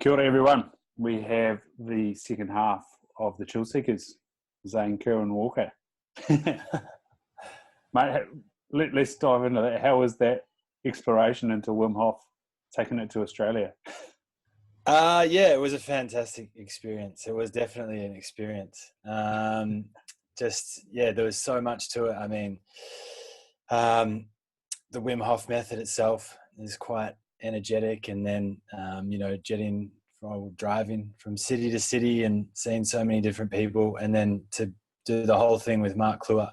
Kia ora everyone. We have the second half of the Chill Seekers, Zane Curwen-Walker. Mate, let's dive into that. How was that exploration into Wim Hof, taking it to Australia? Yeah, it was a fantastic experience. It was definitely an experience. There was so much to it. I mean, the Wim Hof Method itself is quite energetic, and then, driving from city to city and seeing so many different people, and then to do the whole thing with Mark Kluwer,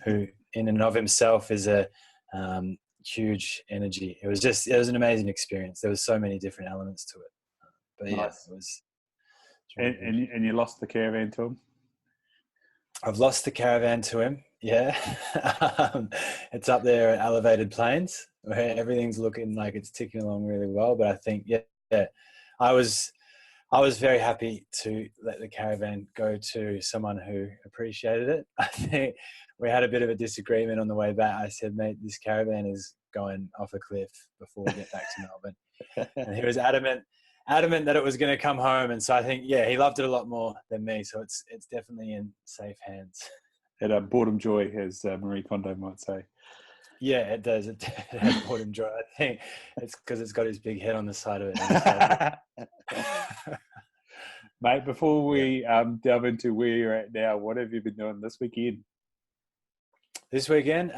who in and of himself is a huge energy. It was an amazing experience. There was so many different elements to it. But yeah, Nice. it was really and you lost the caravan to him? I've lost the caravan to him. Yeah. It's up there at elevated plains where everything's looking like it's ticking along really well. But I think, I was very happy to let the caravan go to someone who appreciated it. I think we had a bit of a disagreement on the way back. I said, mate, this caravan is going off a cliff before we get back to Melbourne. And he was adamant that it was going to come home. And so I think, he loved it a lot more than me. So it's definitely in safe hands. It brought him joy, as Marie Kondo might say. Yeah, it does. It has brought him joy. I think it's because it's got his big head on the side of it. Mate, before we delve into where you're at now, what have you been doing this weekend? This weekend,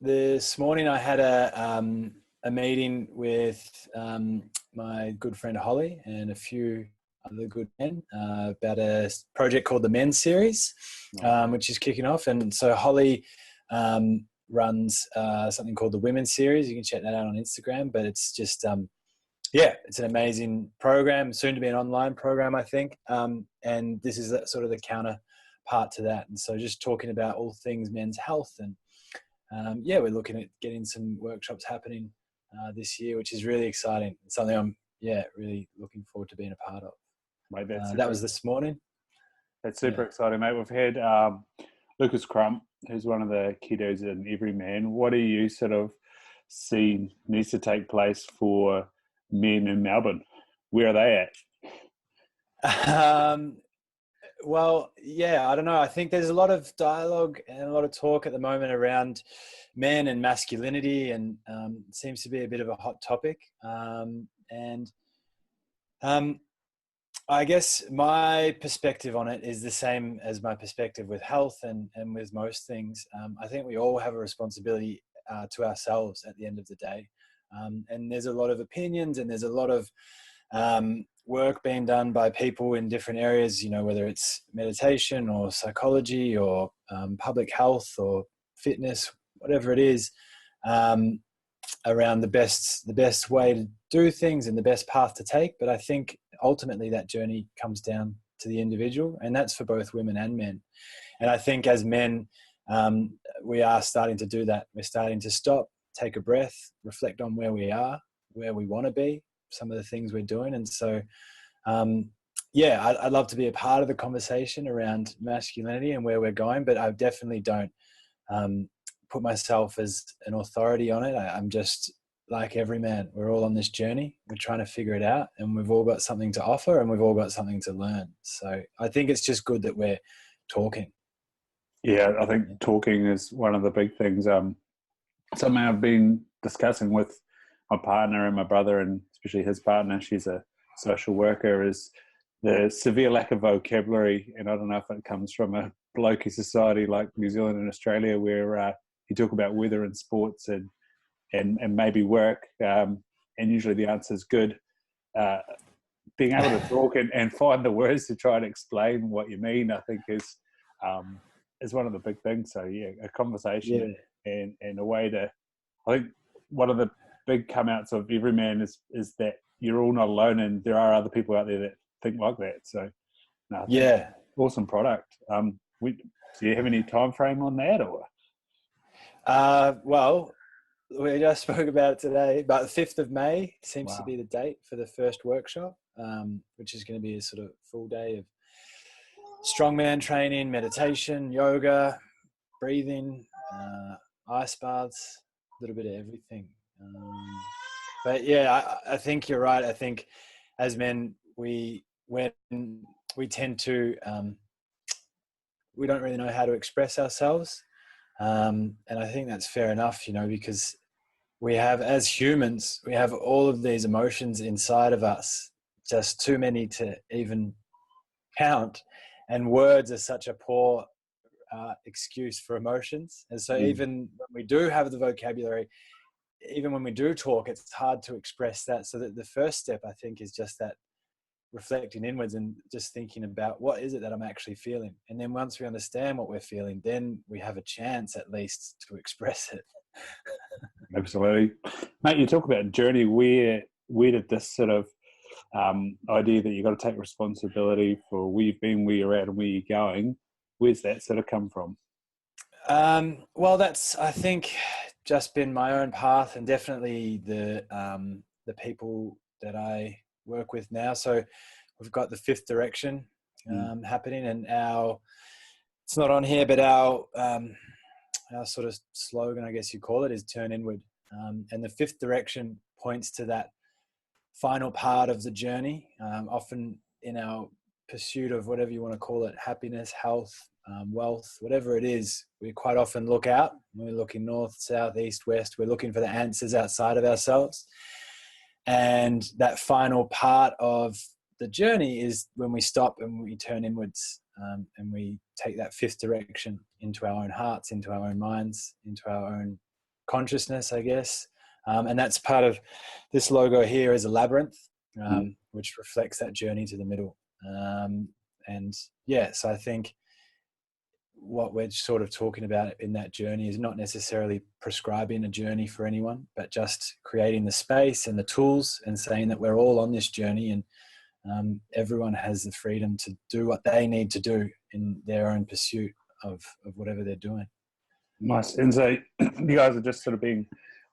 this morning I had a meeting with my good friend Holly and a few other good men about a project called the Men's Series, which is kicking off. And so Holly runs something called the Women's Series. You can check that out on Instagram, but it's just, it's an amazing program, soon to be an online program, I think. And this is sort of the counterpart to that. And so just talking about all things men's health. And we're looking at getting some workshops happening this year, which is really exciting. It's something I'm, really looking forward to being a part of. Mate, that was this morning. That's super exciting, mate. We've had Lucas Crump, who's one of the kiddos in Everyman. What do you sort of see needs to take place for men in Melbourne? Where are they at? I don't know. I think there's a lot of dialogue and a lot of talk at the moment around men and masculinity, and it seems to be a bit of a hot topic. I guess my perspective on it is the same as my perspective with health and with most things. I think we all have a responsibility to ourselves at the end of the day. And there's a lot of opinions, and there's a lot of work being done by people in different areas, whether it's meditation or psychology or public health or fitness, whatever it is, around the best way to do things and the best path to take. But I think ultimately that journey comes down to the individual, and that's for both women and men. And I think as men, we are starting to do that. We're starting to stop, take a breath, reflect on where we are, where we want to be, some of the things we're doing. And so, I'd love to be a part of the conversation around masculinity and where we're going, but I definitely don't put myself as an authority on it. I'm just like every man. We're all on this journey. We're trying to figure it out, and we've all got something to offer, and we've all got something to learn. So I think it's just good that we're talking. Yeah, I think talking is one of the big things. Something I've been discussing with my partner and my brother, and especially his partner, she's a social worker, is the severe lack of vocabulary. And I don't know if it comes from a blokey society like New Zealand and Australia, where you talk about weather and sports and maybe work, and usually the answer is good. Being able to talk and find the words to try and explain what you mean, I think is one of the big things. So a conversation and a way to, I think one of the big come outs of Everyman is that you're all not alone, and there are other people out there that think like that. So awesome product. Do you have any time frame on that, or? We just spoke about it today, but the 5th of May seems to be the date for the first workshop, which is going to be a sort of full day of strongman training, meditation, yoga, breathing, ice baths, a little bit of everything. I think you're right. I think as men, when we tend to, we don't really know how to express ourselves. And I think that's fair enough, because we have, as humans, we have all of these emotions inside of us, just too many to even count. And words are such a poor excuse for emotions. And so even when we do have the vocabulary, even when we do talk, it's hard to express that. So that the first step, I think, is just that reflecting inwards and just thinking about what is it that I'm actually feeling. And then once we understand what we're feeling, then we have a chance at least to express it. Absolutely. Mate, you talk about journey. Where did this sort of idea that you've got to take responsibility for where you've been, where you're at, and where you're going, where's that sort of come from? Well, that's, I think, just been my own path, and definitely the people that I work with now. So we've got the Fifth Direction happening, and it's not on here, but our sort of slogan, I guess you call it, is turn inward. And the Fifth Direction points to that final part of the journey. Often in our pursuit of whatever you want to call it, happiness, health, wealth, whatever it is, we quite often look out. We're looking north, south, east, west. We're looking for the answers outside of ourselves. And that final part of the journey is when we stop and we turn inwards, and we take that fifth direction into our own hearts, into our own minds, into our own consciousness, I guess. And that's part of this logo here is a labyrinth, which reflects that journey to the middle. And yeah, so I think what we're sort of talking about in that journey is not necessarily prescribing a journey for anyone, but just creating the space and the tools and saying that we're all on this journey, and everyone has the freedom to do what they need to do in their own pursuit of whatever they're doing. Nice. And so you guys are just sort of being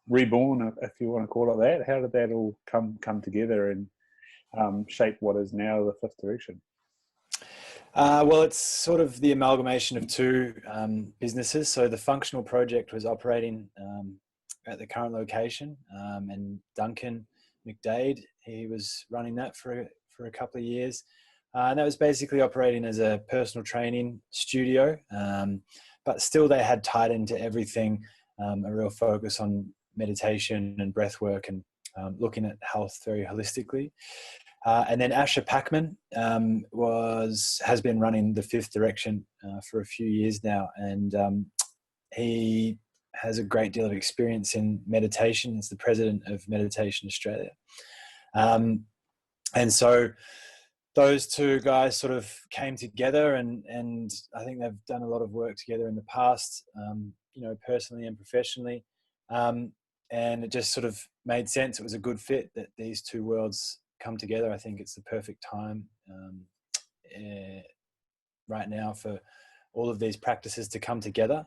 reborn, if you want to call it that. How did that all come together and shape what is now the Fifth Direction? Well, it's sort of the amalgamation of two businesses. So the functional project was operating at the current location, and Duncan McDade, he was running that for a couple of years. And that was basically operating as a personal training studio, but still they had tied into everything, a real focus on meditation and breath work, and looking at health very holistically. And then Asher Packman has been running the Fifth Direction for a few years now, and he has a great deal of experience in meditation. He's the president of Meditation Australia, and so those two guys sort of came together, and I think they've done a lot of work together in the past, personally and professionally, and it just sort of made sense. It was a good fit that these two worlds come together. I think it's the perfect time right now for all of these practices to come together.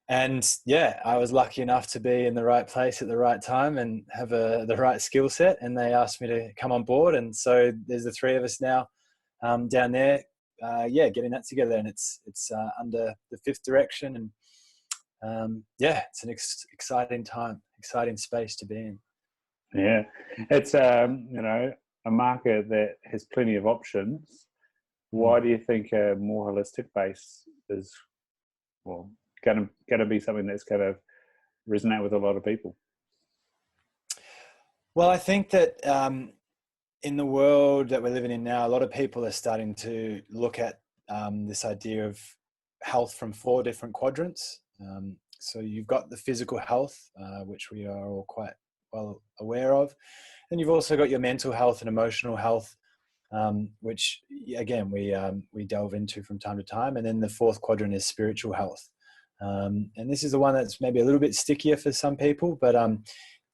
And yeah, I was lucky enough to be in the right place at the right time and have the right skill set, and they asked me to come on board. And so there's the three of us now down there, getting that together, and it's under the Fifth Direction. And it's an exciting time, exciting space to be in. Yeah, it's a market that has plenty of options. Why do you think a more holistic base is going to be something that's going to resonate with a lot of people? Well, I think that in the world that we're living in now, a lot of people are starting to look at this idea of health from 4 different quadrants. So you've got the physical health, which we are all quite well aware of. And you've also got your mental health and emotional health, which again, we delve into from time to time. And then the 4th quadrant is spiritual health. And this is the one that's maybe a little bit stickier for some people, but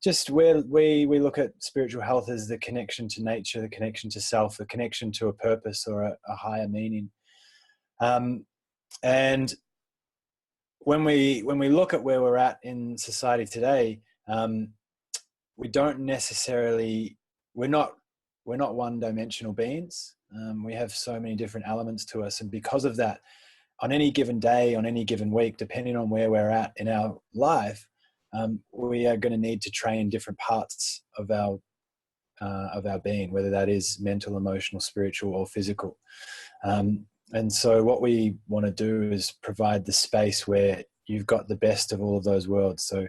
just where we look at spiritual health as the connection to nature, the connection to self, the connection to a purpose or a higher meaning. And when we look at where we're at in society today, we don't necessarily, we're not one-dimensional beings. We have so many different elements to us, and because of that, on any given day, on any given week, depending on where we're at in our life, we are going to need to train different parts of our of our being, whether that is mental, emotional, spiritual, or physical. And so what we want to do is provide the space where you've got the best of all of those worlds. So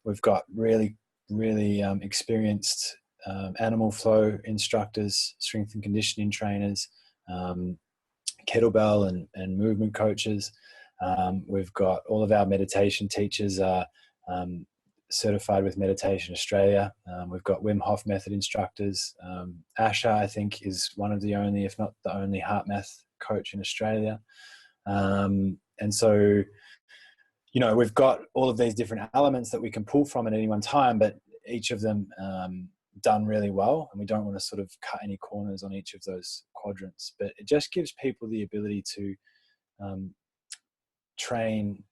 we've got really experienced animal flow instructors, strength and conditioning trainers, kettlebell and movement coaches. We've got all of our meditation teachers are certified with Meditation Australia. We've got Wim Hof Method instructors. Asha, I think, is one of the only, if not the only, heart math coach in Australia. And so, you know, we've got all of these different elements that we can pull from at any one time, but each of them done really well. And we don't want to sort of cut any corners on each of those quadrants, but it just gives people the ability to train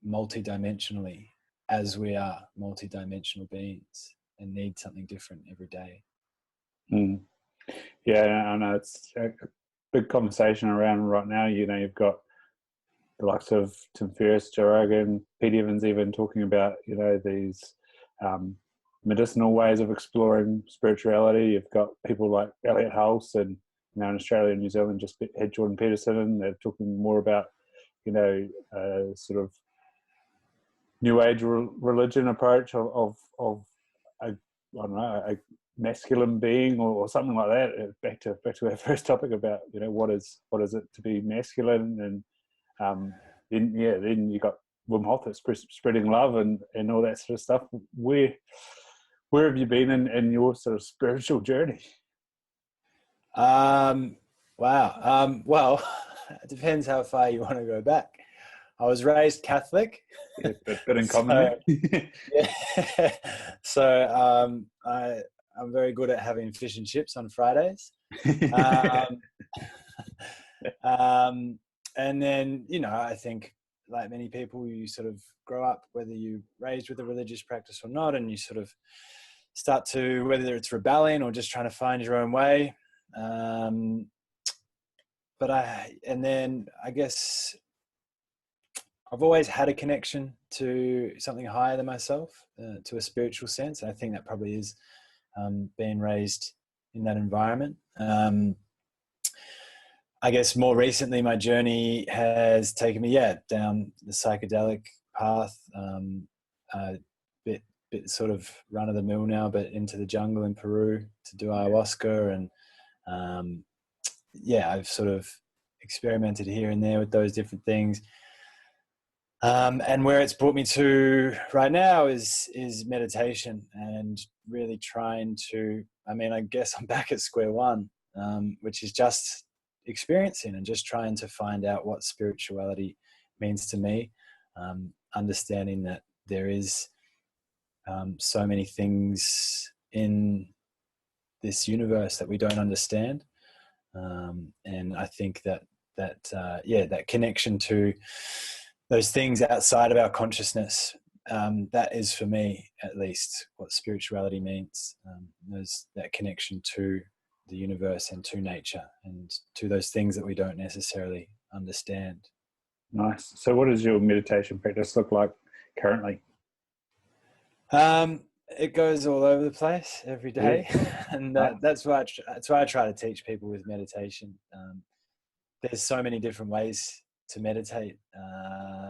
multidimensionally, as we are multidimensional beings and need something different every day. Yeah, I know it's a big conversation around right now. You know, you've got the likes of Tim Ferriss, Joe Rogan, Pete Evans even talking about, you know, these medicinal ways of exploring spirituality. You've got people like Elliot Hulse, and now in Australia and New Zealand just had Jordan Peterson, and they're talking more about, you know, sort of New Age religion approach of I don't know, a masculine being or something like that. Back to our first topic about, you know, what is it to be masculine, and then you got Wim Hof that's spreading love and all that sort of stuff. Where have you been in your sort of spiritual journey? Wow. Well, it depends how far you want to go back. I was raised Catholic. Yeah, bit in common. Yeah. So I'm very good at having fish and chips on Fridays. And then, you know, I think like many people, you sort of grow up, whether you're raised with a religious practice or not, and you sort of start to, whether it's rebelling or just trying to find your own way. And then I guess I've always had a connection to something higher than myself, to a spiritual sense. And I think that probably is being raised in that environment. I guess more recently, my journey has taken me, down the psychedelic path, bit sort of run of the mill now, but into the jungle in Peru to do ayahuasca. And I've sort of experimented here and there with those different things. And where it's brought me to right now is meditation, and really trying to, I guess I'm back at square one, which is just experiencing and just trying to find out what spirituality means to me, understanding that there is so many things in this universe that we don't understand. And I think that connection to those things outside of our consciousness, that is, for me at least, what spirituality means. There's that connection to the universe and to nature and to those things that we don't necessarily understand. Nice. So what does your meditation practice look like currently? It goes all over the place every day. Yeah. And that's why I try to teach people with meditation. There's so many different ways to meditate,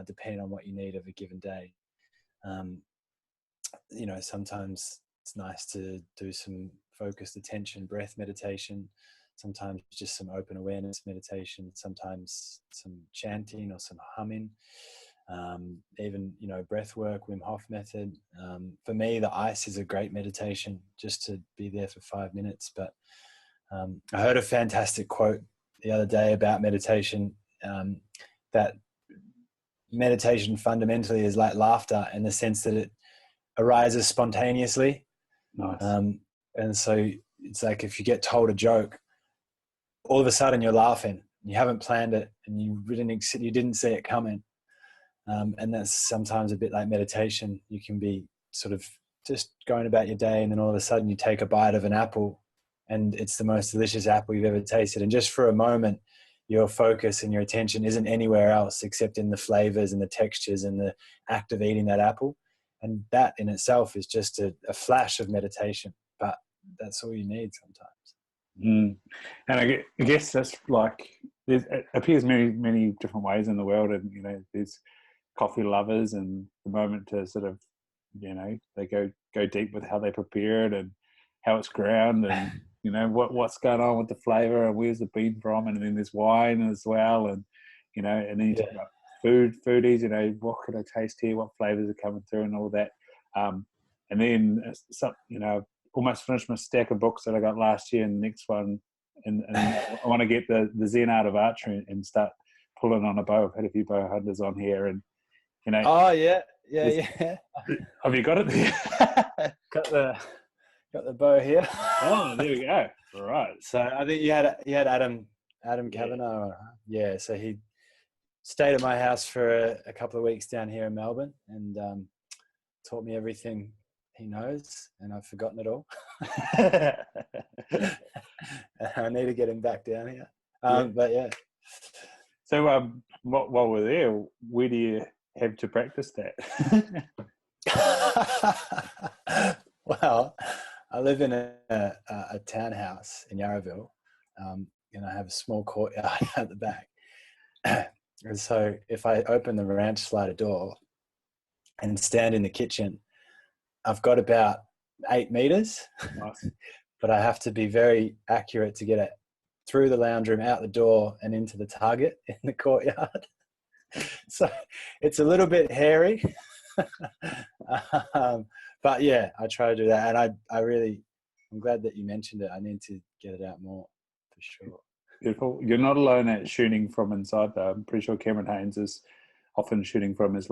depending on what you need of a given day. You know, sometimes it's nice to do some focused attention, breath meditation. Sometimes just some open awareness meditation. Sometimes some chanting or some humming. Even, you know, breath work, Wim Hof Method. For me, the ice is a great meditation, just to be there for 5 minutes. But I heard a fantastic quote the other day about meditation, that meditation fundamentally is like laughter, in the sense that it arises spontaneously. Nice. And so it's like, if you get told a joke, all of a sudden you're laughing. You haven't planned it, and you didn't see it coming. And that's sometimes a bit like meditation. You can be sort of just going about your day, and then all of a sudden you take a bite of an apple, and it's the most delicious apple you've ever tasted. And just for a moment, your focus and your attention isn't anywhere else except in the flavors and the textures and the act of eating that apple. And that in itself is just a flash of meditation. But that's all you need sometimes. Mm. And I guess that's like, it appears many different ways in the world, and there's coffee lovers, and the moment to sort of they go deep with how they prepare it and how it's ground, and what's going on with the flavor and where's the bean from, and then there's wine as well, and and then you talk about foodies, what can I taste here, what flavors are coming through, and all that. And then some, almost finished my stack of books that I got last year, and the next one, and I want to get the Zen art of archery and start pulling on a bow. I've had a few bow hunters on here, and Oh yeah. Have you got it there? got the bow here. Oh, there we go. All right. So I think you had Adam Kavanagh. Yeah. So he stayed at my house for a couple of weeks down here in Melbourne, and taught me everything he knows, and I've forgotten it all. I need to get him back down here. But yeah. So while we're there, where do you have to practice that? Well, I live in a townhouse in Yarraville, and I have a small courtyard at the back. And so if I open the ranch slider door and stand in the kitchen, I've got about 8 meters. Nice. But I have to be very accurate to get it through the lounge room, out the door, and into the target in the courtyard. So it's a little bit hairy. But yeah, I try to do that. And I'm glad that you mentioned it. I need to get it out more for sure. Beautiful. You're not alone at shooting from inside, though. I'm pretty sure Cameron Haynes is often shooting from his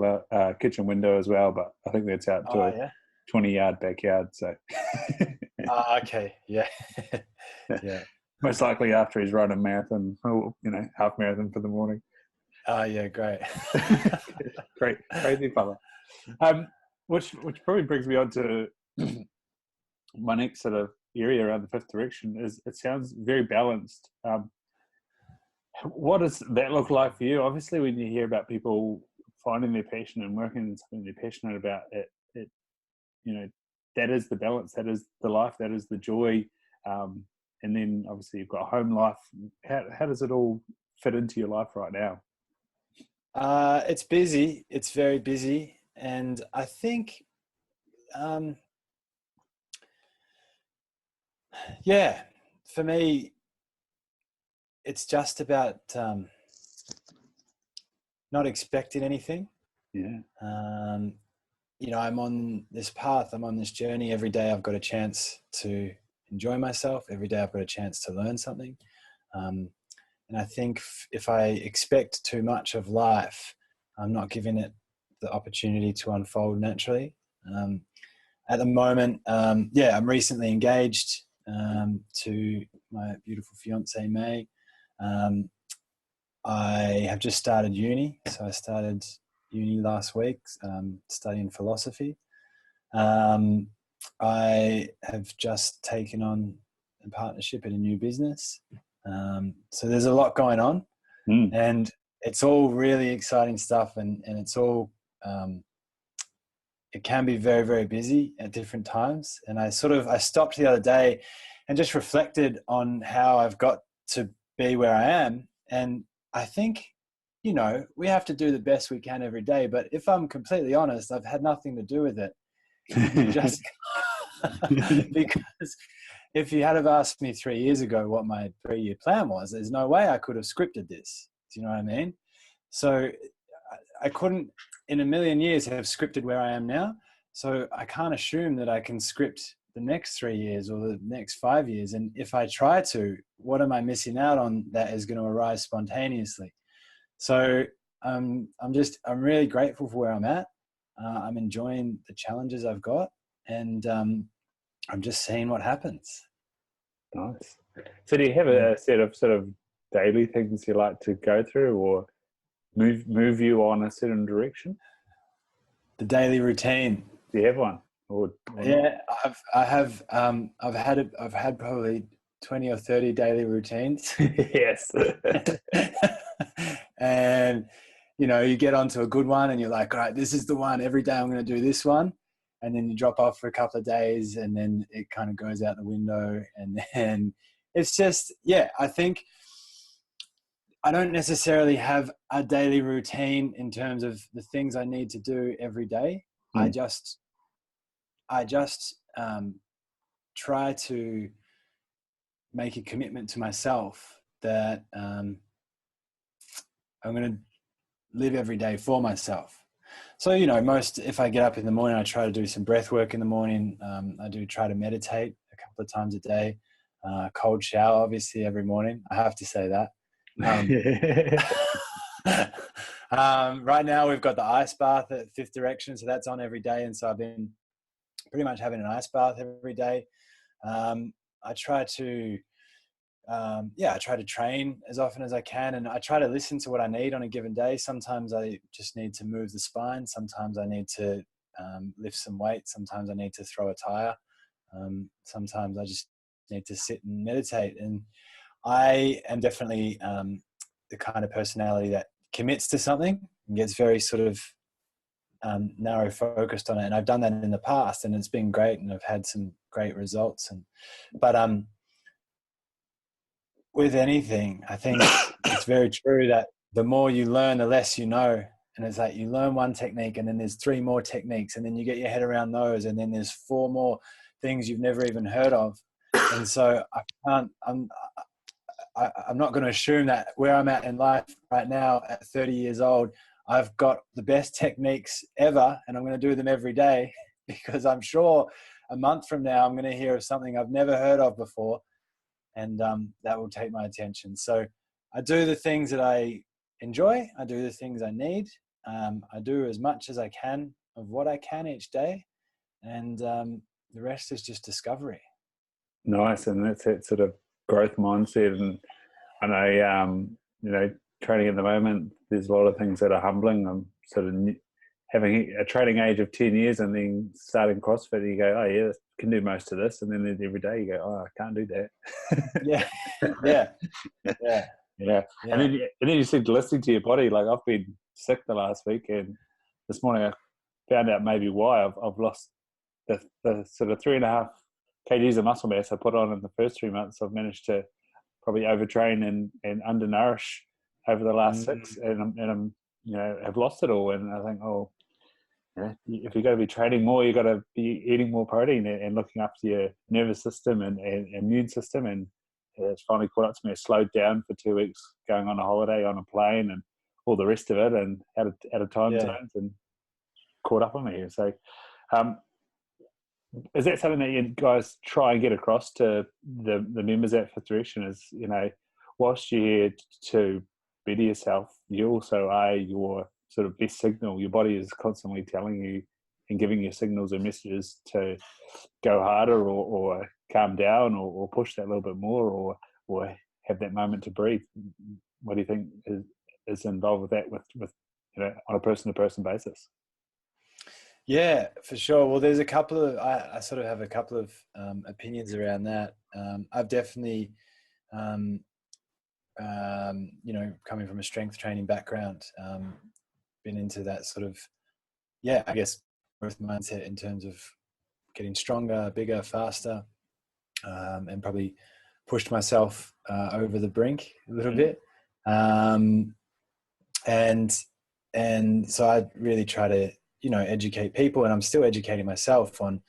kitchen window as well, but I think that's out to a 20-yard backyard. So. Okay. Yeah. Yeah. Most likely after he's run a marathon, half marathon for the morning. Oh yeah, great. Great, crazy fella. Which probably brings me on to my next sort of area around the fifth direction. Is it sounds very balanced. What does that look like for you? Obviously, when you hear about people finding their passion and working in something they're passionate about, it that is the balance, that is the life, that is the joy. And then obviously you've got home life. How does it all fit into your life right now? It's busy. It's very busy. And I think, for me, it's just about not expecting anything. Yeah. I'm on this path. I'm on this journey. Every day I've got a chance to enjoy myself. Every day I've got a chance to learn something. And I think if I expect too much of life, I'm not giving it the opportunity to unfold naturally. At the moment, I'm recently engaged to my beautiful fiancée, May. I have just started uni. So I started uni last week, studying philosophy. I have just taken on a partnership in a new business. So there's a lot going on, and it's all really exciting stuff, and it's all, it can be very, very busy at different times. And I stopped the other day and just reflected on how I've got to be where I am. And I think, we have to do the best we can every day. But if I'm completely honest, I've had nothing to do with it. Just because if you had have asked me 3 years ago what my 3-year plan was, there's no way I could have scripted this. Do you know what I mean? So I couldn't in a million years have scripted where I am now. So I can't assume that I can script the next 3 years or the next 5 years. And if I try to, what am I missing out on that is going to arise spontaneously? So I'm really grateful for where I'm at. I'm enjoying the challenges I've got, and I'm just seeing what happens. Nice. So do you have a set of sort of daily things you like to go through, or move you on a certain direction? The daily routine. Do you have one? Or yeah, I've had probably 20 or 30 daily routines. Yes. And you get onto a good one and you're like, all right, this is the one. Every day I'm going to do this one. and then you drop off for a couple of days, and then it kind of goes out the window. And then it's just, yeah, I think I don't necessarily have a daily routine in terms of the things I need to do every day. I just try to make a commitment to myself that I'm going to live every day for myself. So, you know, if I get up in the morning, I try to do some breath work in the morning. I do try to meditate a couple of times a day. Cold shower, obviously, every morning. I have to say that. Right now we've got the ice bath at Fifth Direction, so that's on every day. And so I've been pretty much having an ice bath every day. I try to train as often as I can, and I try to listen to what I need on a given day. Sometimes I just need to move the spine. Sometimes I need to lift some weight. Sometimes I need to throw a tire. Sometimes I just need to sit and meditate. And I am definitely the kind of personality that commits to something and gets very sort of narrow focused on it. And I've done that in the past, and it's been great, and I've had some great results. But with anything, I think it's very true that the more you learn, the less you know. And it's like you learn one technique, and then there's 3 more techniques, and then you get your head around those, and then there's 4 more things you've never even heard of. And so I'm not going to assume that where I'm at in life right now at 30 years old, I've got the best techniques ever, and I'm going to do them every day, because I'm sure a month from now I'm going to hear of something I've never heard of before, and that will take my attention. So I do the things that I enjoy. I do the things I need. I do as much as I can of what I can each day, and the rest is just discovery. Nice, and that's that sort of growth mindset. And I know, you know, training at the moment, there's a lot of things that are humbling. I'm sort of having a training age of 10 years and then starting CrossFit, you go, oh yeah, I can do most of this. And then every day you go, oh, I can't do that. Yeah. And then you said listening to your body. Like, I've been sick the last week, and this morning I found out maybe why. I've lost the sort of 3.5 kgs of muscle mass I put on in the first 3 months. I've managed to probably overtrain and undernourish over the last 6, and I'm you know, have lost it all. And I think, oh, you know, if you're going to be training more, you've got to be eating more protein and looking after your nervous system and immune system. And it's finally caught up to me. I slowed down for 2 weeks, going on a holiday on a plane and all the rest of it, and out of time zones, and caught up on me. So is that something that you guys try and get across to the members at Fifth Direction? Is, you know, whilst you're here to better yourself, you also are your sort of best signal. Your body is constantly telling you and giving you signals and messages to go harder or calm down or push that a little bit more or have that moment to breathe. What do you think is involved with that, with you know, on a person-to-person basis? Yeah, for sure. Well, there's a couple of, I sort of have a couple of opinions around that. I've definitely, you know, coming from a strength training background, been into that sort of, I guess, growth mindset in terms of getting stronger, bigger, faster, and probably pushed myself over the brink a little bit. And so I really try to, you know, educate people, and I'm still educating myself on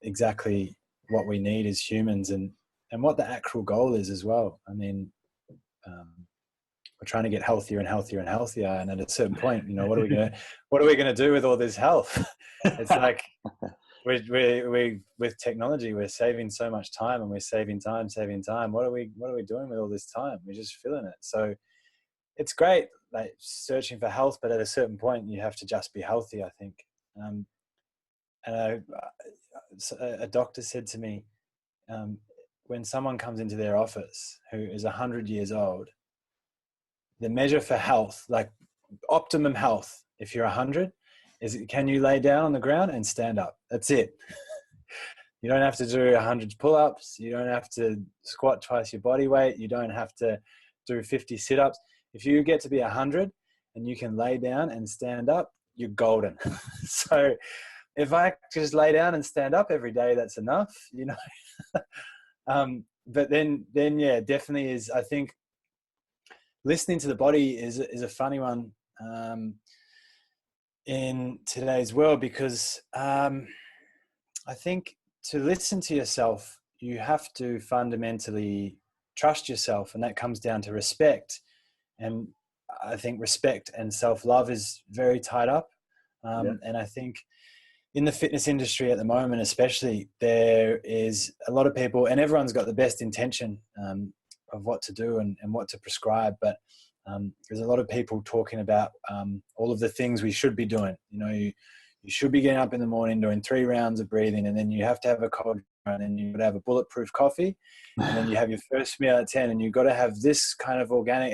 exactly what we need as humans and what the actual goal is as well. I mean, we're trying to get healthier and healthier and healthier, and at a certain point, you know, what are we gonna do with all this health? It's like we with technology, we're saving so much time, and we're saving time. What are we doing with all this time? We're just filling it. So it's great, like searching for health, but at a certain point, you have to just be healthy, I think. And a doctor said to me, when someone comes into their office who is 100 years old, the measure for health, like optimum health, if you're 100, is can you lay down on the ground and stand up? That's it. You don't have to do 100 pull-ups. You don't have to squat twice your body weight. You don't have to do 50 sit-ups. If you get to be 100 and you can lay down and stand up, you're golden. So if I just lay down and stand up every day, that's enough, you know. But then yeah, definitely is. I think listening to the body is a funny one in today's world, because I think to listen to yourself, you have to fundamentally trust yourself, and that comes down to respect. And I think respect and self-love is very tied up. And I think in the fitness industry at the moment, especially, there is a lot of people, and everyone's got the best intention of what to do and what to prescribe. But there's a lot of people talking about all of the things we should be doing. You know, you should be getting up in the morning, doing 3 rounds of breathing, and then you have to have a cold run, and you've got to have a bulletproof coffee, and then you have your first meal at 10, and you've got to have this kind of organic,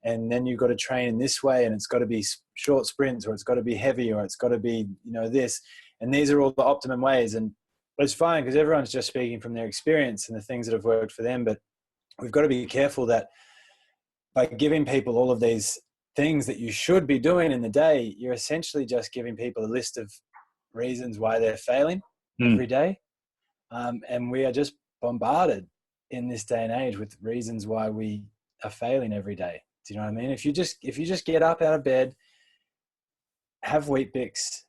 and then you've got to train in this way, and it's got to be short sprints, or it's got to be heavy, or it's got to be, you know, this. And these are all the optimum ways. And it's fine because everyone's just speaking from their experience and the things that have worked for them. But we've got to be careful that by giving people all of these things that you should be doing in the day, you're essentially just giving people a list of reasons why they're failing every day. And we are just bombarded in this day and age with reasons why we are failing every day. Do you know what I mean? If you just get up out of bed, have Wheat Bix,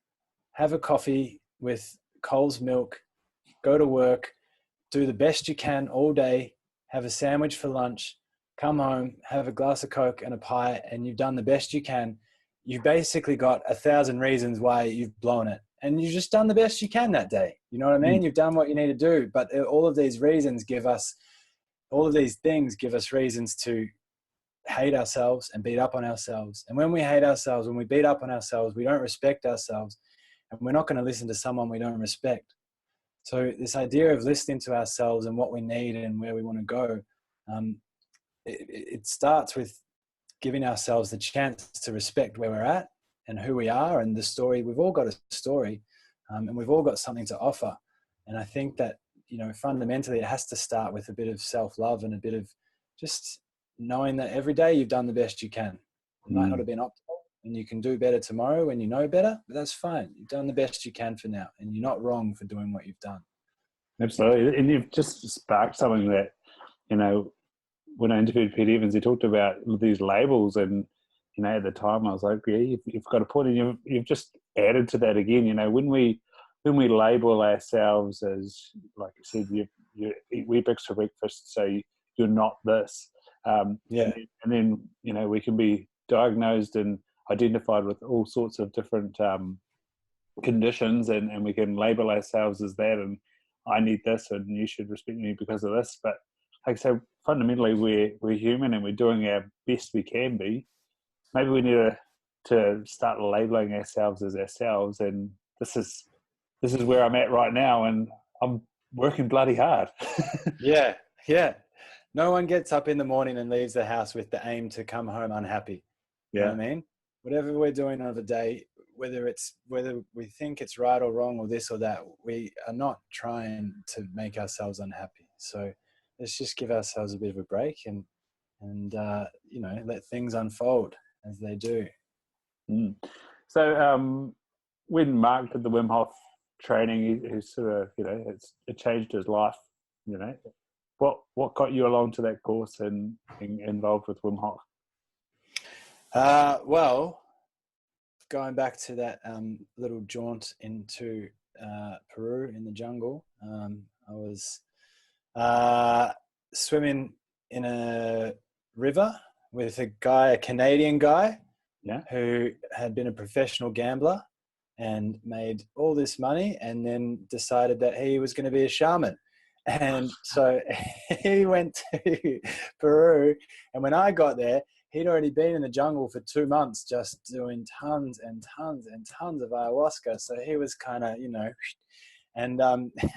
have a coffee with Coles milk, go to work, do the best you can all day, have a sandwich for lunch, come home, have a glass of Coke and a pie, and you've done the best you can. You've basically got 1,000 reasons why you've blown it. And you've just done the best you can that day. You know what I mean? You've done what you need to do. But all of these reasons all of these things give us reasons to hate ourselves and beat up on ourselves. And when we hate ourselves, when we beat up on ourselves, we don't respect ourselves. And we're not going to listen to someone we don't respect. So this idea of listening to ourselves and what we need and where we want to go, it starts with giving ourselves the chance to respect where we're at and who we are and the story. We've all got a story, and we've all got something to offer. And I think that, you know, fundamentally it has to start with a bit of self-love and a bit of just knowing that every day you've done the best you can. It might not have been optimal, and you can do better tomorrow when you know better, but that's fine. You've done the best you can for now, and you're not wrong for doing what you've done. Absolutely. And you've just sparked something that, you know, when I interviewed Pete Evans, he talked about these labels, and, you know, at the time I was like, yeah, you've got a point, and you've just added to that again. You know, when we label ourselves as, like you said, you eat Wheat Bix for breakfast, so you're not this. And then, you know, we can be diagnosed and identified with all sorts of different conditions, and we can label ourselves as that, and I need this, and you should respect me because of this. But like I say, fundamentally we're human, and we're doing our best we can be. Maybe we need to start labeling ourselves as ourselves, and this is where I'm at right now, and I'm working bloody hard. Yeah. No one gets up in the morning and leaves the house with the aim to come home unhappy. You know what I mean? Whatever we're doing on the day, whether we think it's right or wrong or this or that, we are not trying to make ourselves unhappy. So let's just give ourselves a bit of a break and you know, let things unfold as they do. So when Mark did the Wim Hof training, he sort of, you know, it changed his life. You know, what got you along to that course and involved with Wim Hof? Well, going back to that little jaunt into Peru in the jungle, I was swimming in a river with a Canadian guy, who had been a professional gambler and made all this money, and then decided that he was going to be a shaman. And so he went to Peru, and when I got there, he'd already been in the jungle for 2 months just doing tons and tons and tons of ayahuasca. So he was kind of, you know, and I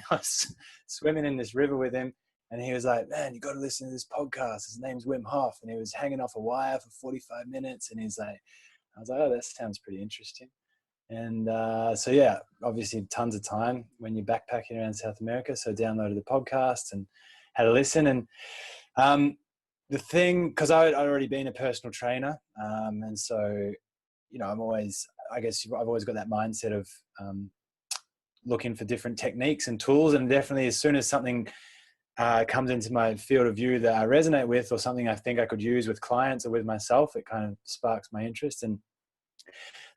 was swimming in this river with him, and he was like, man, you got to listen to this podcast. His name's Wim Hof. And he was hanging off a wire for 45 minutes. And he's like, I was like, oh, that sounds pretty interesting. And so, yeah, obviously tons of time when you're backpacking around South America. So downloaded the podcast and had a listen. And the thing, because I'd already been a personal trainer. And so, you know, I've always got that mindset of looking for different techniques and tools. And definitely as soon as something comes into my field of view that I resonate with, or something I think I could use with clients or with myself, it kind of sparks my interest. And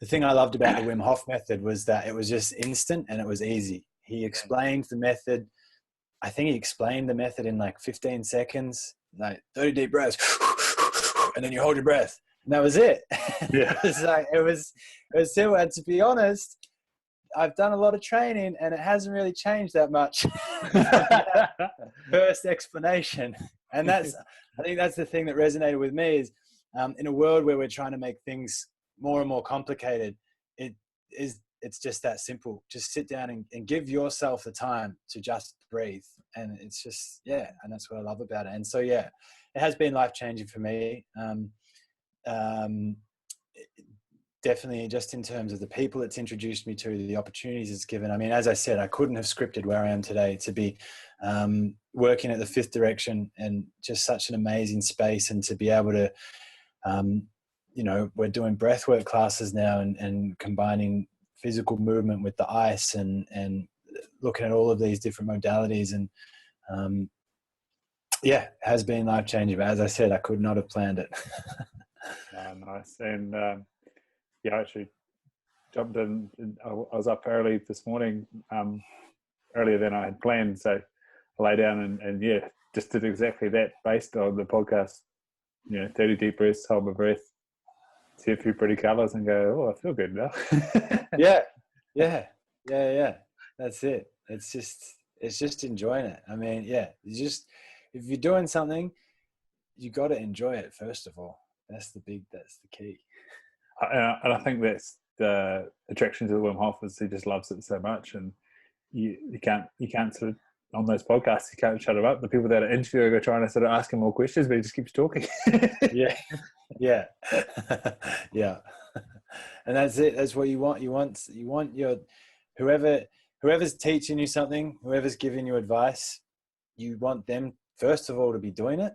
the thing I loved about the Wim Hof method was that it was just instant and it was easy. He explained the method. I think he explained the method in like 15 seconds, like 30 deep breaths, and then you hold your breath. And that was it. Yeah. it was simple. And to be honest, I've done a lot of training and it hasn't really changed that much. First explanation. And I think that's the thing that resonated with me is in a world where we're trying to make things more and more complicated, it's just that simple. Just sit down and give yourself the time to just breathe. And it's just, and that's what I love about it. And so, it has been life-changing for me. Definitely just in terms of the people it's introduced me to, the opportunities it's given. I mean, as I said, I couldn't have scripted where I am today to be working at the Fifth Direction, and just such an amazing space, and to be able to, we're doing breathwork classes now and combining physical movement with the ice and looking at all of these different modalities. And it has been life-changing. But as I said, I could not have planned it. Nice. And I actually jumped in. I was up early this morning, earlier than I had planned. So I lay down and just did exactly that based on the podcast. 30 deep breaths, hold my breath, see a few pretty colors and go, oh, I feel good now. Yeah. That's it. It's just enjoying it. I mean, if you're doing something, you got to enjoy it first of all. That's the key. And I think that's the attraction to the Wim Hof, is he just loves it so much, and you can't sort of, on those podcasts, you can't shut him up. The people that are interviewing are trying to sort of ask him more questions, but he just keeps talking. Yeah. And that's it. That's what you want. You want your whoever's teaching you something, whoever's giving you advice, you want them first of all to be doing it.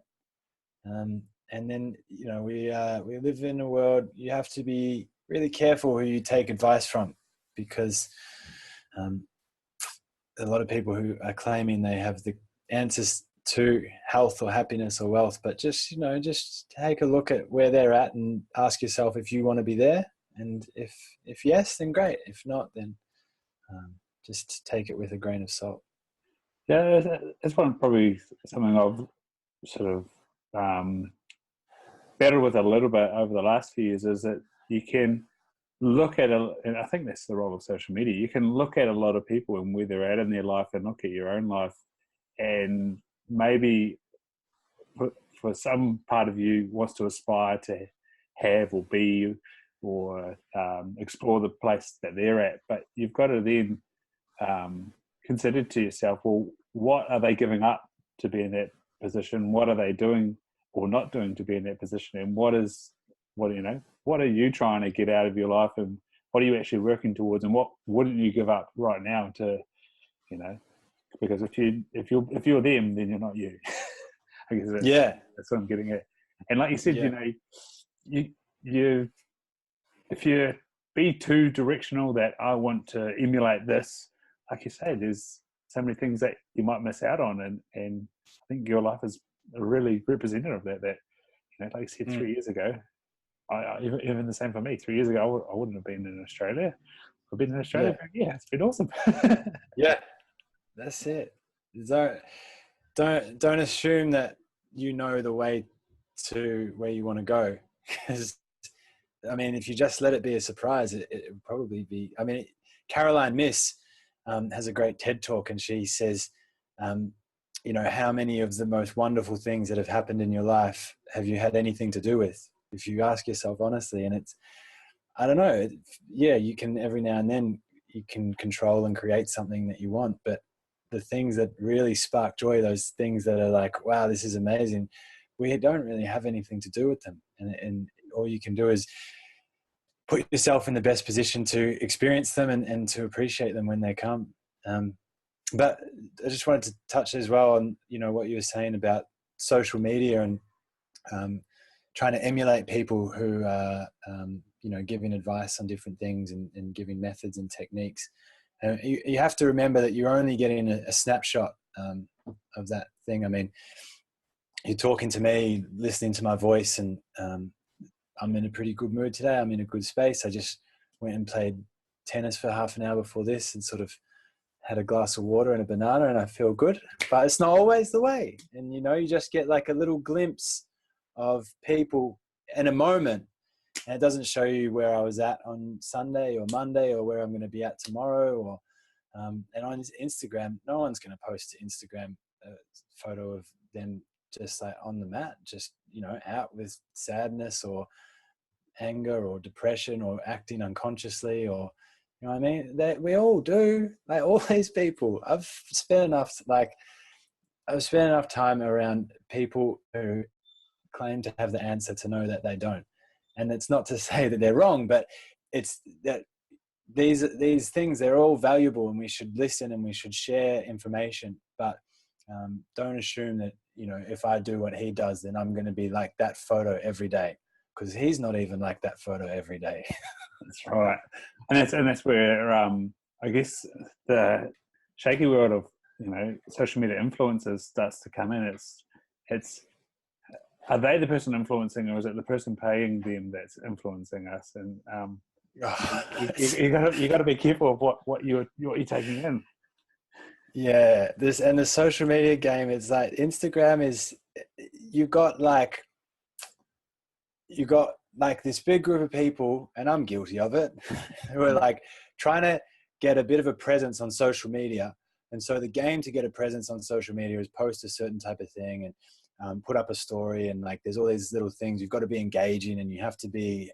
And then, we live in a world, you have to be really careful who you take advice from, because a lot of people who are claiming they have the answers to health or happiness or wealth, but just take a look at where they're at and ask yourself if you want to be there. And if yes, then great. If not, then just take it with a grain of salt. Yeah, it's probably something I've sort of battled with a little bit over the last few years, is that you can look at and I think that's the role of social media. You can look at a lot of people and where they're at in their life, and look at your own life, and maybe for some part of you wants to aspire to have or be or explore the place that they're at, but you've got to then consider to yourself, well, what are they giving up to be in that position? What are they doing or not doing to be in that position? And what are you trying to get out of your life, and what are you actually working towards, and what wouldn't you give up right now to, because if you're them, then you're not you. I guess that's what I'm getting at. And like you said, you if you be too directional, that I want to emulate this, like you say, there's so many things that you might miss out on, and I think your life is really representative of that. Like you said, 3 years ago, even the same for me. 3 year ago, I wouldn't have been in Australia. I've been in Australia. Yeah, it's been awesome. Yeah, that's it. Don't assume that you know the way to where you want to go, because I mean, if you just let it be a surprise, it would probably be. I mean, Caroline Miss has a great TED talk, and she says, how many of the most wonderful things that have happened in your life have you had anything to do with? If you ask yourself honestly, and I don't know, you can every now and then you can control and create something that you want, but the things that really spark joy, those things that are like, wow, this is amazing, we don't really have anything to do with them, and all you can do is put yourself in the best position to experience them and to appreciate them when they come. But I just wanted to touch as well on, what you were saying about social media and trying to emulate people who are, giving advice on different things and giving methods and techniques. And you have to remember that you're only getting a snapshot of that thing. I mean, you're talking to me, listening to my voice, and I'm in a pretty good mood today. I'm in a good space. I just went and played tennis for half an hour before this and sort of had a glass of water and a banana, and I feel good. But it's not always the way. And, you know, you just get like a little glimpse of people in a moment. And it doesn't show you where I was at on Sunday or Monday or where I'm going to be at tomorrow. Or and on Instagram, no one's going to post to Instagram a photo of them just like on the mat, just, you know, out with sadness or anger or depression or acting unconsciously, or, you know what I mean? That we all do, like all these people. I've spent enough time around people who claim to have the answer to know that they don't. And it's not to say that they're wrong, but it's that these things, they're all valuable, and we should listen and we should share information. But don't assume that, you know, if I do what he does, then I'm going to be like that photo every day, because he's not even like that photo every day. That's right. And that's where I guess the shaky world of, you know, social media influencers starts to come in. It's are they the person influencing, or is it the person paying them that's influencing us? And you got to be careful of what you're taking in. Yeah, the social media game is like Instagram is, you've got like this big group of people, and I'm guilty of it, who are like trying to get a bit of a presence on social media. And so the game to get a presence on social media is post a certain type of thing and put up a story, and like there's all these little things. You've got to be engaging, and you have to be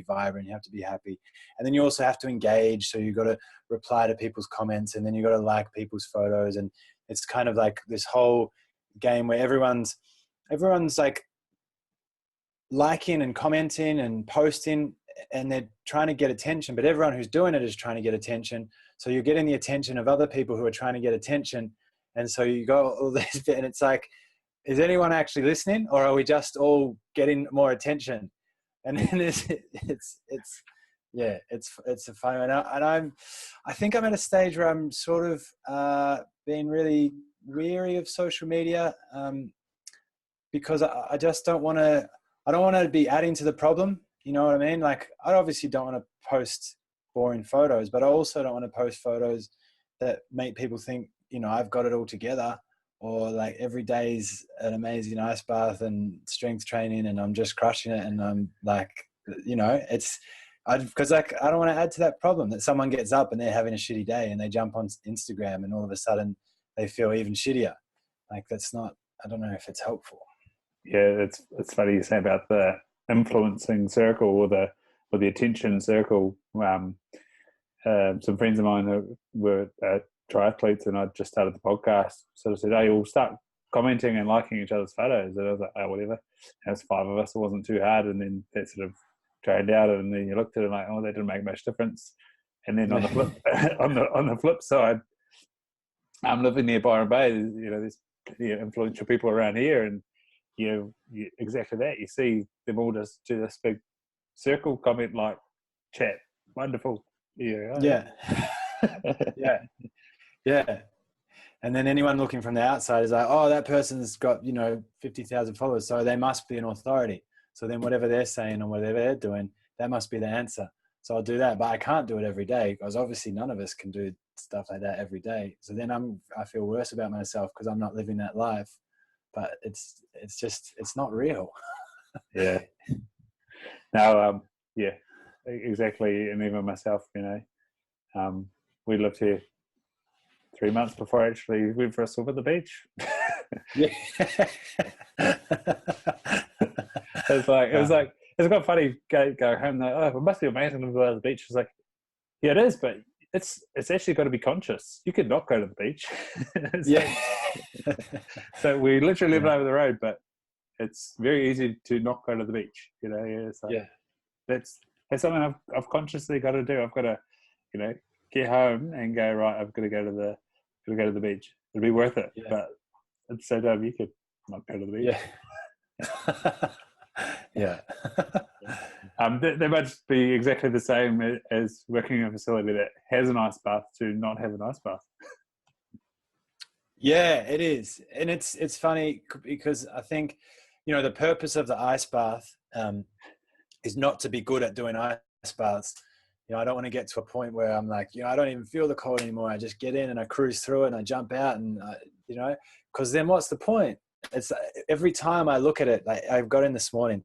vibrant, you have to be happy, and then you also have to engage. So you've got to reply to people's comments, and then you've got to like people's photos, and it's kind of like this whole game where everyone's like liking and commenting and posting, and they're trying to get attention, but everyone who's doing it is trying to get attention. So you're getting the attention of other people who are trying to get attention, and so you go all this bit, and it's like, is anyone actually listening, or are we just all getting more attention? And then it's a funny one. And I think I'm at a stage where I'm sort of being really weary of social media, because I just don't want to be adding to the problem. You know what I mean? Like, I obviously don't want to post boring photos, but I also don't want to post photos that make people think, you know, I've got it all together, or like every day's an amazing ice bath and strength training and I'm just crushing it. And I'm like, you know, because like, I don't want to add to that problem that someone gets up and they're having a shitty day and they jump on Instagram and all of a sudden they feel even shittier. Like, that's not, I don't know if it's helpful. Yeah, it's funny you say about the influencing circle or the attention circle. Some friends of mine who were triathletes, and I just started the podcast, sort of said, "Hey, we'll start commenting and liking each other's photos." And I was like, "Oh, whatever." And it's 5 of us; it wasn't too hard. And then that sort of drained out, and then you looked at it like, "Oh, that didn't make much difference." And then on the flip, on the flip side, I'm living near Byron Bay. You know, there's plenty of influential people around here, and you exactly that. You see them all just do this big circle comment like, "Chat, wonderful." Yeah. Yeah. And then anyone looking from the outside is like, oh, that person's got, you know, 50,000 followers, so they must be an authority. So then whatever they're saying or whatever they're doing, that must be the answer. So I'll do that, but I can't do it every day, because obviously none of us can do stuff like that every day. So then I feel worse about myself because I'm not living that life. But it's not real. Yeah. No, yeah, exactly. And even myself, you know, we lived here 3 months before I actually went for a swim at the beach. Yeah. It's quite funny go home like, oh, it must be amazing to go to the beach. It's like, yeah, it is, but it's actually got to be conscious. You could not go to the beach. Yeah. So we literally live over the road, but it's very easy to not go to the beach. You know, yeah. So yeah. That's something I've consciously got to do. I've got to, you know, get home and go, right, I've got to go to the beach. It'll be worth it. Yeah. But at the same time, you could not go to the beach. Yeah. Yeah. They might just be exactly the same as working in a facility that has an ice bath to not have an ice bath. Yeah, it is. And it's funny because I think, the purpose of the ice bath is not to be good at doing ice baths. I don't want to get to a point where I'm like, I don't even feel the cold anymore. I just get in and I cruise through it and I jump out and, because then what's the point? It's every time I look at it, like I got in this morning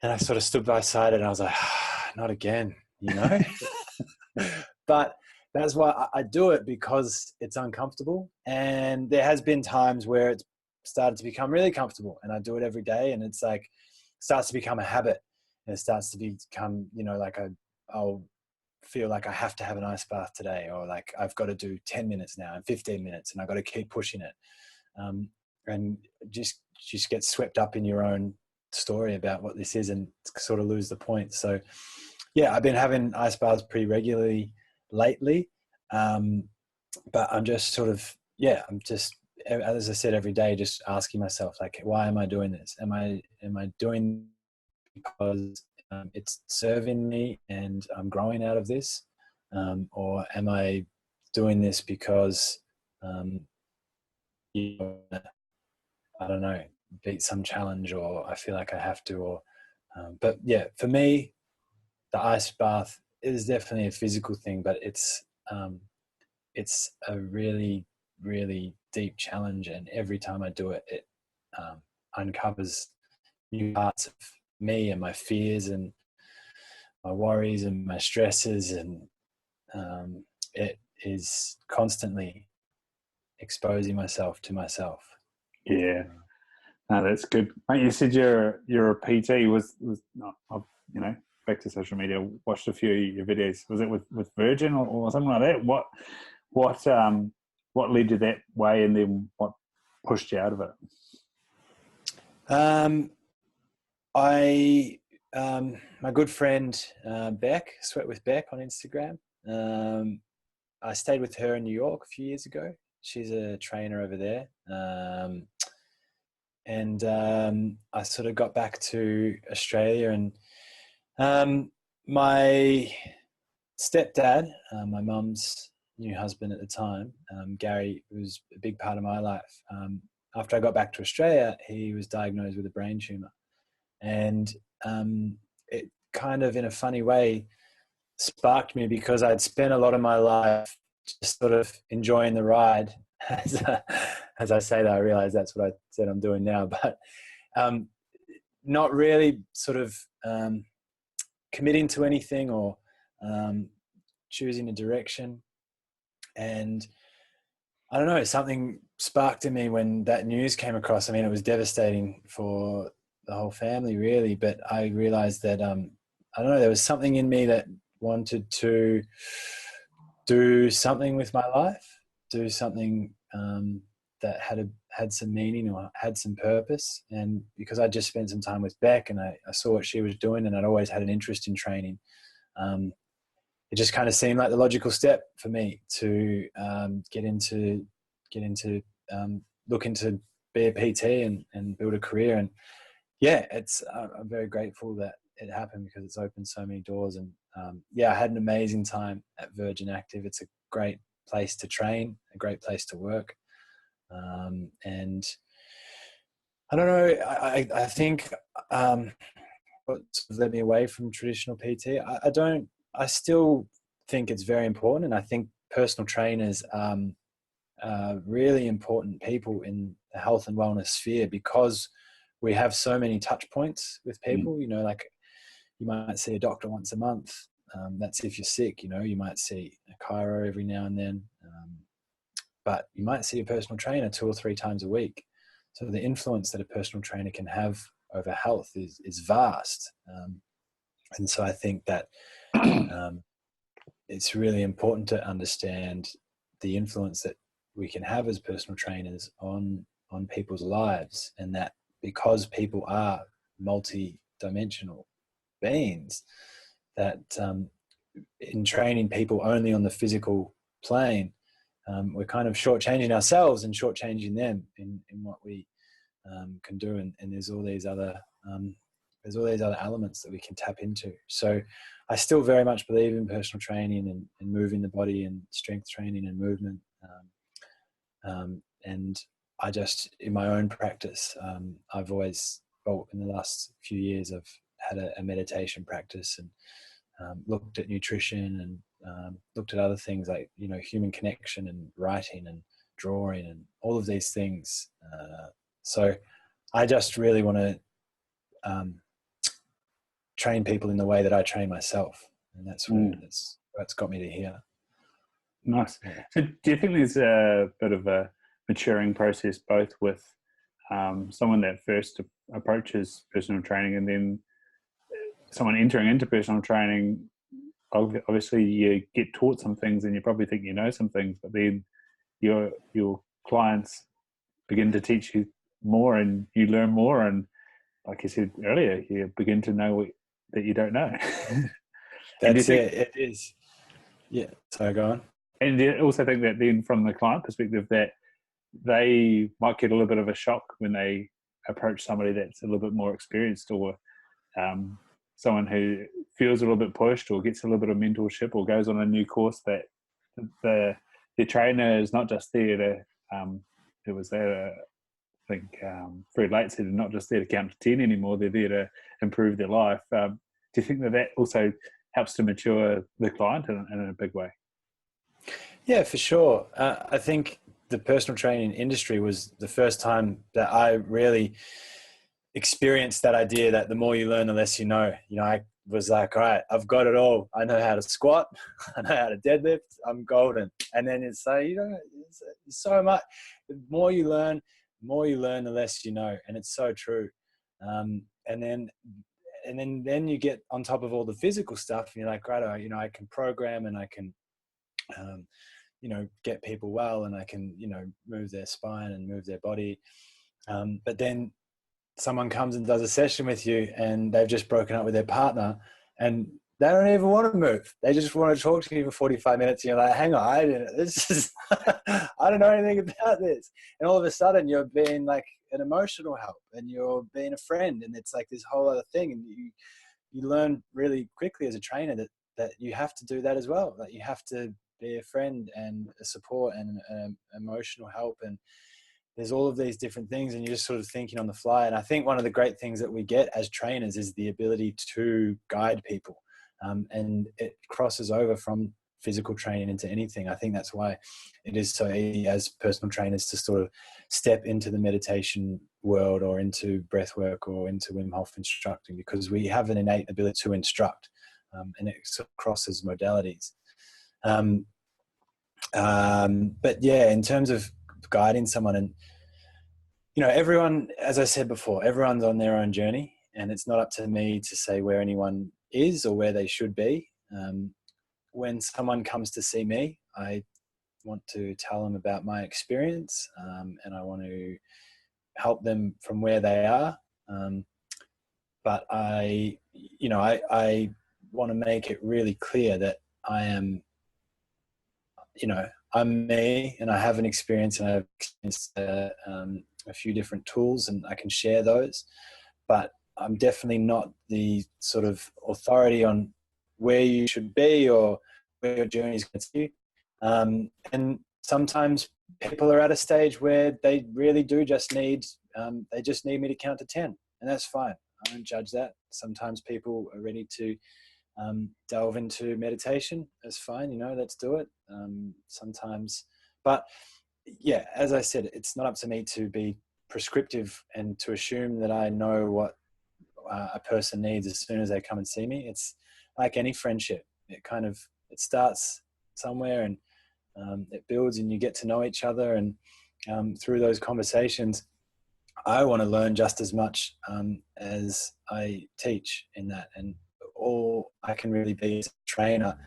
and I sort of stood beside it and I was like, not again, but that's why I do it, because it's uncomfortable. And there has been times where it's started to become really comfortable and I do it every day, and it's like, starts to become a habit, and it starts to become, like I'll feel like I have to have an ice bath today, or like I've got to do 10 minutes now and 15 minutes and I've got to keep pushing it. And just get swept up in your own story about what this is and sort of lose the point. So yeah, I've been having ice baths pretty regularly lately. But I'm just sort of, I'm just, as I said, every day, just asking myself, like, why am I doing this? Am I doing because it's serving me and I'm growing out of this? Or am I doing this because, I don't know, beat some challenge, or I feel like I have to, or, but yeah, for me, the ice bath is definitely a physical thing, but it's a really, really deep challenge. And every time I do it, it uncovers new parts of me and my fears and my worries and my stresses. And it is constantly exposing myself to myself. Yeah. No, that's good. Mate, you said you're a PT. Was not, back to social media, watched a few of your videos. Was it with Virgin or something like that? What led you that way, and then what pushed you out of it? My good friend Beck, Sweat with Beck on Instagram. I stayed with her in New York a few years ago. She's a trainer over there. And I sort of got back to Australia, and my stepdad, my mum's new husband at the time, Gary, was a big part of my life. After I got back to Australia, he was diagnosed with a brain tumor, and it kind of, in a funny way, sparked me, because I'd spent a lot of my life just sort of enjoying the ride. As I say that, I realize that's what I said I'm doing now, but not really sort of committing to anything or choosing a direction. And I don't know, something sparked in me when that news came across. I mean, it was devastating for the whole family, really, but I realized that, I don't know, there was something in me that wanted to do something with my life, do something that had some meaning or had some purpose. And because I just spent some time with Beck and I saw what she was doing, and I'd always had an interest in training, it just kind of seemed like the logical step for me to look into be a PT and build a career. And yeah, I'm very grateful that it happened, because it's opened so many doors. And I had an amazing time at Virgin Active. It's a great place to train, a great place to work. And I don't know, I think what sort of led me away from traditional PT, I still think it's very important. And I think personal trainers are really important people in the health and wellness sphere, because we have so many touch points with people. Like you might see a doctor once a month. That's if you're sick. You might see a chiro every now and then. But you might see a personal trainer 2 or 3 times a week. So the influence that a personal trainer can have over health is vast. And so I think that it's really important to understand the influence that we can have as personal trainers on people's lives, and that because people are multi-dimensional beings, that in training people only on the physical plane, we're kind of shortchanging ourselves and shortchanging them in what we can do. And there's all these other there's all these other elements that we can tap into. So I still very much believe in personal training and moving the body and strength training and movement. And I just, in my own practice, I've always, in the last few years, I've had a meditation practice and looked at nutrition and looked at other things like, human connection and writing and drawing and all of these things. So I just really want to train people in the way that I train myself. And that's got me to here. Nice. Yeah. So do you think there's a bit of a maturing process both with someone that first approaches personal training and then someone entering into personal training? Obviously you get taught some things and you probably think you know some things, but then your clients begin to teach you more and you learn more, and like you said earlier, you begin to know that you don't know. That's it. It is. Yeah. So go on. And you also think that then from the client perspective that they might get a little bit of a shock when they approach somebody that's a little bit more experienced, or someone who feels a little bit pushed or gets a little bit of mentorship or goes on a new course, that the trainer is not just there to, it was there, I think Fred Late said, not just there to count to 10 anymore, they're there to improve their life. Do you think that also helps to mature the client in a big way? Yeah, for sure. I think the personal training industry was the first time that I really experienced that idea that the more you learn, the less you know. I was like, all right, I've got it all. I know how to squat. I know how to deadlift. I'm golden. And then it's like, it's so much. The more you learn, the less you know. And it's so true. And then you get on top of all the physical stuff and you're like, right, I can program and I can, get people well, and I can, move their spine and move their body. But then someone comes and does a session with you and they've just broken up with their partner and they don't even want to move. They just want to talk to you for 45 minutes. And you're like, hang on, I don't know anything about this. And all of a sudden you're being like an emotional help and you're being a friend. And it's like this whole other thing. And you learn really quickly as a trainer that you have to do that as well. That you have to be a friend and a support and emotional help. And there's all of these different things and you're just sort of thinking on the fly. And I think one of the great things that we get as trainers is the ability to guide people. And it crosses over from physical training into anything. I think that's why it is so easy as personal trainers to sort of step into the meditation world or into breath work or into Wim Hof instructing, because we have an innate ability to instruct, and it sort of crosses modalities. But yeah, in terms of guiding someone, and everyone, as I said before, everyone's on their own journey, and it's not up to me to say where anyone is or where they should be. When someone comes to see me, I want to tell them about my experience, and I want to help them from where they are. But I want to make it really clear that I am, I'm me, and I have an experience, and I've experienced a few different tools, and I can share those. But I'm definitely not the sort of authority on where you should be or where your journey is going to take you. And sometimes people are at a stage where they really do just need, they just need me to count to 10, and that's fine. I don't judge that. Sometimes people are ready to delve into meditation. That's fine. Let's do it. Sometimes, but yeah, as I said, it's not up to me to be prescriptive and to assume that I know what a person needs as soon as they come and see me. It's like any friendship. It starts somewhere and it builds, and you get to know each other. And through those conversations, I want to learn just as much as I teach in that. And all I can really be as a trainer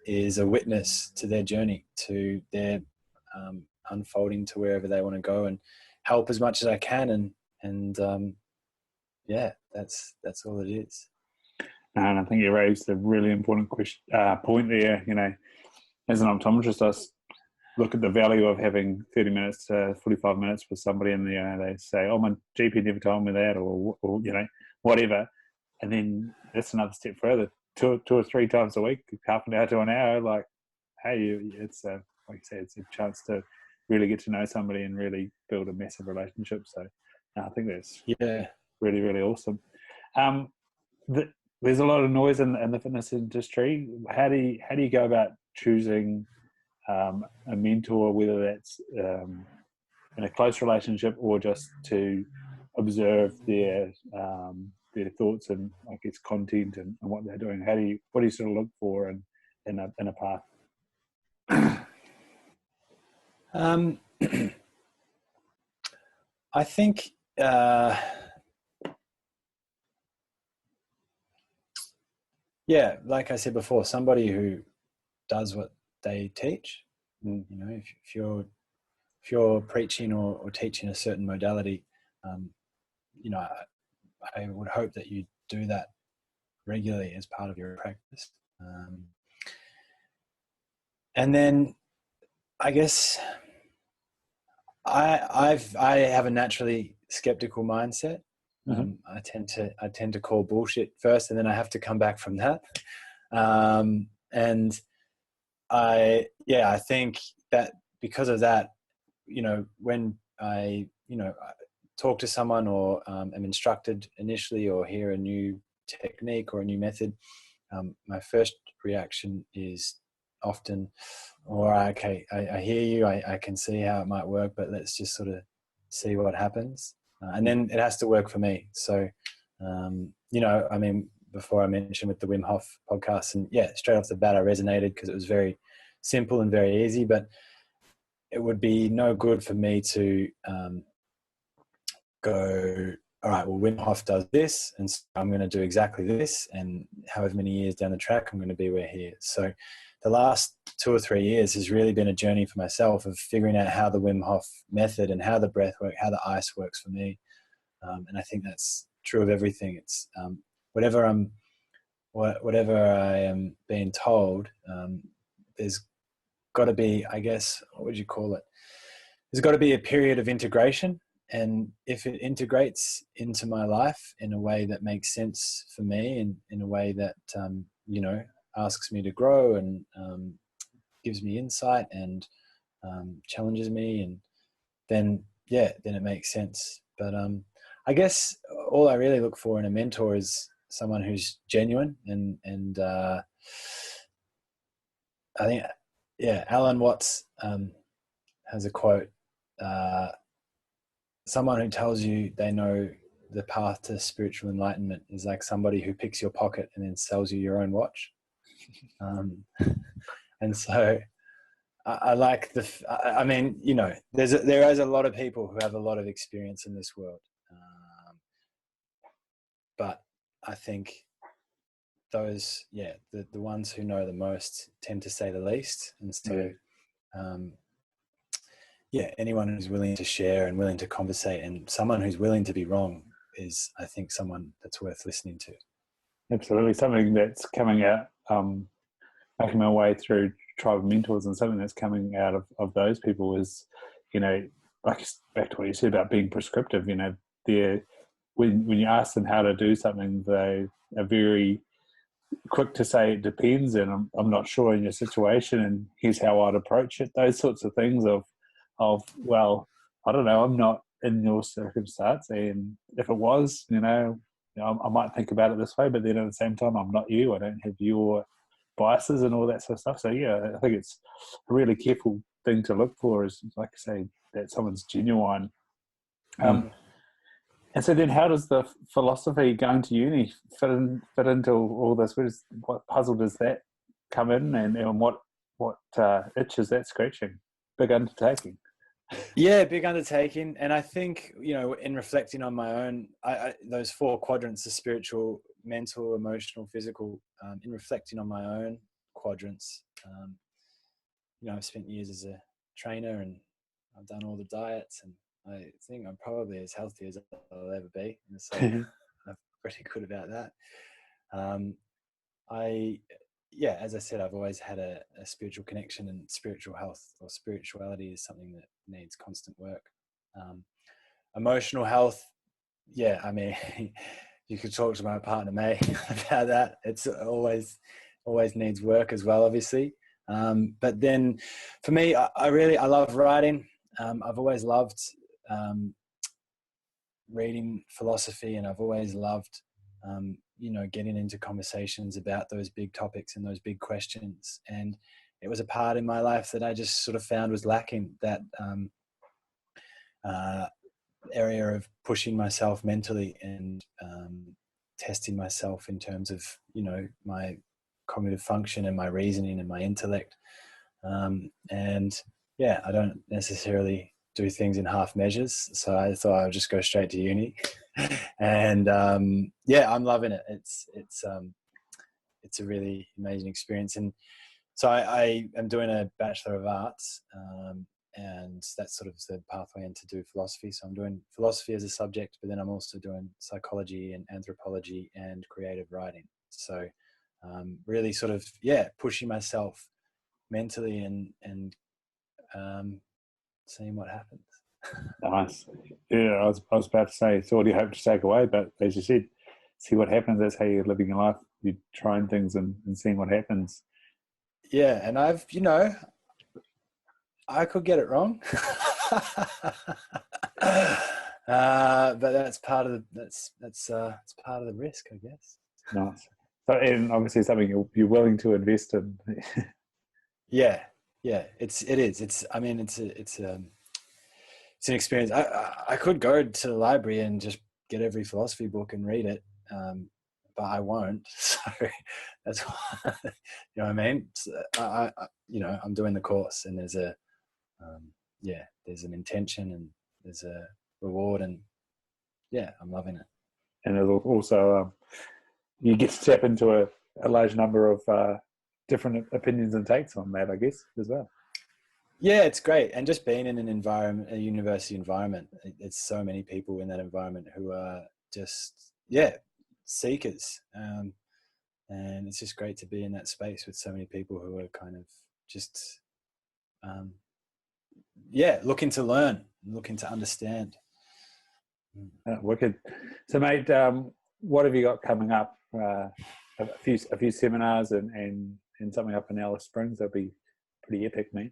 is a witness to their journey, to their unfolding to wherever they want to go, and help as much as I can. And yeah, that's all it is. And I think you raised a really important point there. As an optometrist, look at the value of having 30 minutes to 45 minutes with somebody, and they say, "Oh, my GP never told me that," or whatever, and then that's another step further. Two or three times a week, half an hour to an hour. Like, hey, it's like you say, it's a chance to really get to know somebody and really build a massive relationship. So, I think that's really, really awesome. There's a lot of noise in the fitness industry. How do you go about choosing a mentor, whether that's in a close relationship or just to observe their thoughts and, I guess, content and what they're doing? What do you sort of look for in a path? I think like I said before, somebody who does what they teach. If you're preaching or teaching a certain modality, I would hope that you do that regularly as part of your practice. And then I guess I have a naturally skeptical mindset. Mm-hmm. I tend to call bullshit first, and then I have to come back from that. And I think that because of that, when I talk to someone or am instructed initially or hear a new technique or a new method, my first reaction is often, all right, okay, I hear you, I can see how it might work, but let's just sort of see what happens. And then it has to work for me. So, before I mentioned with the Wim Hof podcast, and straight off the bat, I resonated because it was very simple and very easy, but it would be no good for me to go, all right, well, Wim Hof does this, and so I'm going to do exactly this, and however many years down the track, I'm going to be where he is. So the last 2 or 3 years has really been a journey for myself of figuring out how the Wim Hof method and how the breath work, how the ice works for me. And I think that's true of everything. It's whatever I am being told, there's got to be, I guess, what would you call it? There's got to be a period of integration. And if it integrates into my life in a way that makes sense for me and in a way that, asks me to grow and gives me insight and challenges me, and then it makes sense. But I guess all I really look for in a mentor is someone who's genuine and I think, Alan Watts has a quote, someone who tells you they know the path to spiritual enlightenment is like somebody who picks your pocket and then sells you your own watch. And so I like there is a lot of people who have a lot of experience in this world. But I think those, the ones who know the most tend to say the least. And so, anyone who's willing to share and willing to conversate and someone who's willing to be wrong is, I think, someone that's worth listening to. Absolutely. Something that's coming out, making my way through tribal mentors, and something that's coming out of those people is, like back to what you said about being prescriptive, they're, when you ask them how to do something, they are very quick to say it depends, and I'm not sure in your situation, and here's how I'd approach it. Those sorts of things of well, I don't know, I'm not in your circumstance, and if it was, I might think about it this way, but then at the same time, I'm not you. I don't have your biases and all that sort of stuff. So I think it's a really careful thing to look for, is, like I say, that someone's genuine. And so then how does the philosophy going to uni fit into all this? What puzzle does that come in, and what itch is that scratching? Big undertaking. Yeah, big undertaking. And I think, in reflecting on my own, those 4 quadrants, the spiritual, mental, emotional, physical, in reflecting on my own quadrants, I've spent years as a trainer and I've done all the diets, and I think I'm probably as healthy as I'll ever be. And so I'm pretty good about that. yeah, as I said, I've always had a spiritual connection, and spiritual health or spirituality is something that needs constant work. Emotional health, yeah, I mean, you could talk to my partner May about that. It's always needs work as well, obviously. But then for me, I love writing. I've always loved reading philosophy, and I've always loved getting into conversations about those big topics and those big questions. And it was a part in my life that I just sort of found was lacking, that area of pushing myself mentally and testing myself in terms of my cognitive function and my reasoning and my intellect. And yeah, I don't necessarily do things in half measures, so I thought I would just go straight to uni. And yeah, I'm loving it. It's a really amazing experience. And so I am doing a Bachelor of Arts, and that's sort of the pathway into do philosophy. So I'm doing philosophy as a subject, but then I'm also doing psychology and anthropology and creative writing. So really sort of, yeah, pushing myself mentally and seeing what happens. Nice. Yeah, I was about to say, so what do you hope to take away? But as you said, see what happens. That's how you're living your life. You're trying things and seeing what happens. Yeah, and I could get it wrong. But that's part of it's part of the risk, I guess. Nice. So, and obviously something you're willing to invest in. Yeah, it is. It's an experience. I could go to the library and just get every philosophy book and read it, but I won't. So that's why, you know what I mean. So I'm doing the course, and there's there's an intention and there's a reward, and yeah, I'm loving it. And it'll also you get to tap into a large number of different opinions and takes on that, I guess, as well. Yeah, it's great. And just being in an environment, a university environment, it's so many people in that environment who are just, seekers. And it's just great to be in that space with so many people who are kind of just, looking to learn, looking to understand. Wicked. So, mate, what have you got coming up? A few seminars and something up in Alice Springs. That'll be pretty epic, mate.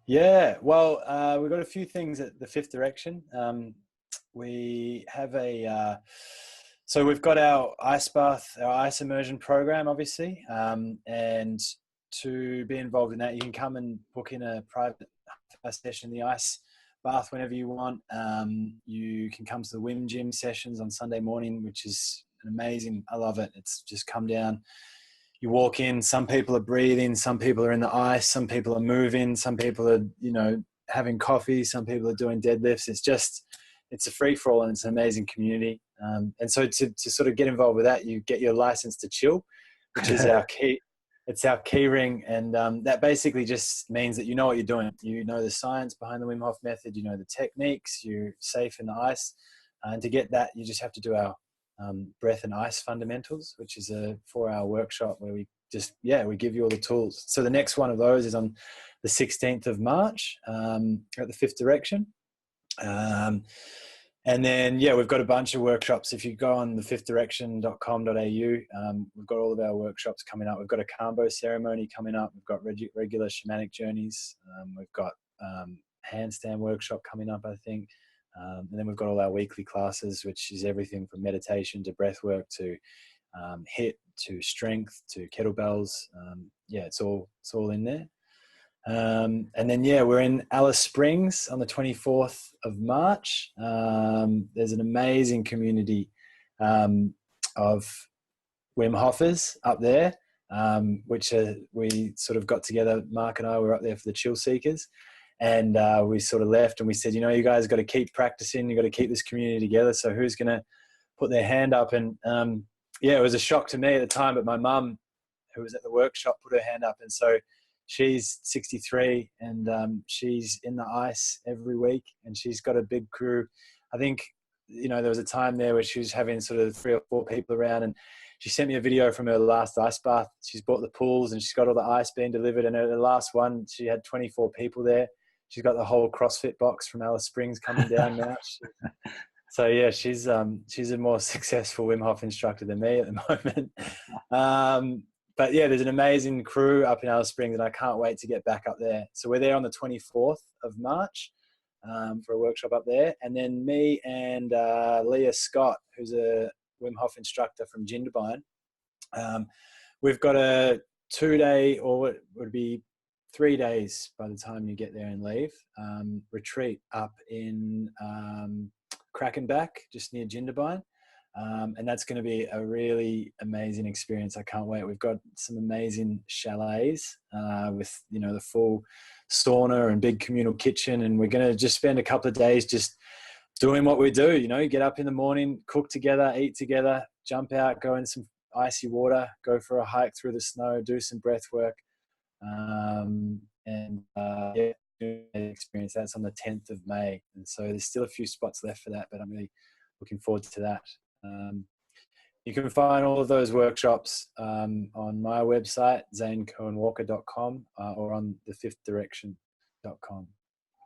Yeah, well, we've got a few things at the Fifth Direction. We have so we've got our ice bath, our ice immersion program, obviously. And to be involved in that, you can come and book in a private session in the ice bath whenever you want. You can come to the Wim Gym sessions on Sunday morning, which is amazing. I love it. It's just come down. You walk in, some people are breathing, some people are in the ice, some people are moving, some people are, having coffee, some people are doing deadlifts. It's a free-for-all, and it's an amazing community. And so to sort of get involved with that, you get your license to chill, which is our key. It's our key ring. And that basically just means that you know what you're doing. You know the science behind the Wim Hof Method, you know the techniques, you're safe in the ice. And to get that, you just have to do our breath and ice fundamentals, which is a 4-hour workshop where we give you all the tools. So the next one of those is on the 16th of March at the Fifth Direction. And then, we've got a bunch of workshops. If you go on the fifthdirection.com.au, we've got all of our workshops coming up. We've got a Kambo ceremony coming up. We've got regular shamanic journeys. We've got handstand workshop coming up, I think. And then we've got all our weekly classes, which is everything from meditation to breath work to HIIT to strength to kettlebells. It's all in there. And then, we're in Alice Springs on the 24th of March. There's an amazing community of Wim Hofers up there, which we sort of got together. Mark and I were up there for the Chill Seekers. And we sort of left and we said, you guys got to keep practicing. You got to keep this community together. So who's going to put their hand up? And it was a shock to me at the time, but my mum, who was at the workshop, put her hand up. And so she's 63 and she's in the ice every week and she's got a big crew. I think, there was a time there where she was having sort of 3 or 4 people around, and she sent me a video from her last ice bath. She's bought the pools and she's got all the ice being delivered. And her last one, she had 24 people there. She's got the whole CrossFit box from Alice Springs coming down now. So yeah, she's a more successful Wim Hof instructor than me at the moment. But yeah, there's an amazing crew up in Alice Springs, and I can't wait to get back up there. So we're there on the 24th of March for a workshop up there, and then me and Leah Scott, who's a Wim Hof instructor from Jindabyne. We've got a 2-day, or it would be 3 days by the time you get there and leave, retreat up in Crackenback, just near Jindabyne. And that's going to be a really amazing experience. I can't wait. We've got some amazing chalets with, the full sauna and big communal kitchen. And we're going to just spend a couple of days just doing what we do, get up in the morning, cook together, eat together, jump out, go in some icy water, go for a hike through the snow, do some breath work. Experience. That's on the 10th of May. And so there's still a few spots left for that, but I'm really looking forward to that. You can find all of those workshops on my website, zanecurwen-walker.com, or on thefifthdirection.com.